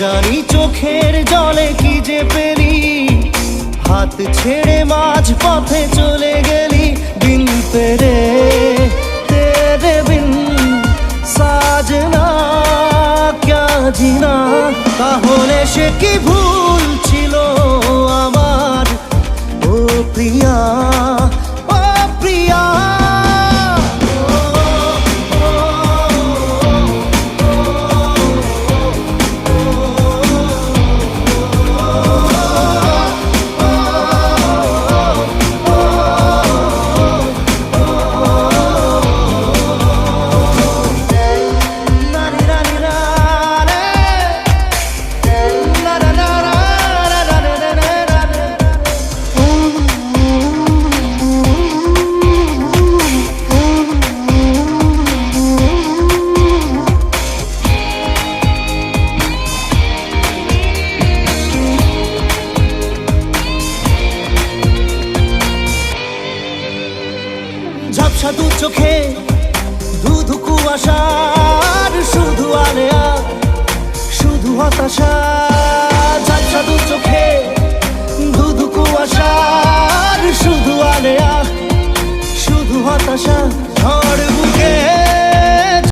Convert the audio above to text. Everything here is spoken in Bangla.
জানি চোখের জলে কি যে পেলি, হাত ছেড়ে মাঝ পথে চলে গেলি। বিন তেরে তেরে বিন সাজনা ক্যা জিনা। তাহলে সে কি ভুল ছিল আমার, ও প্রিয়া ও প্রিয়া। ঝাপসা দু চোখে ধুধু কুয়াশার শুধু আলেয়া, শুধু হতাশা। ঝাপসা দু চোখে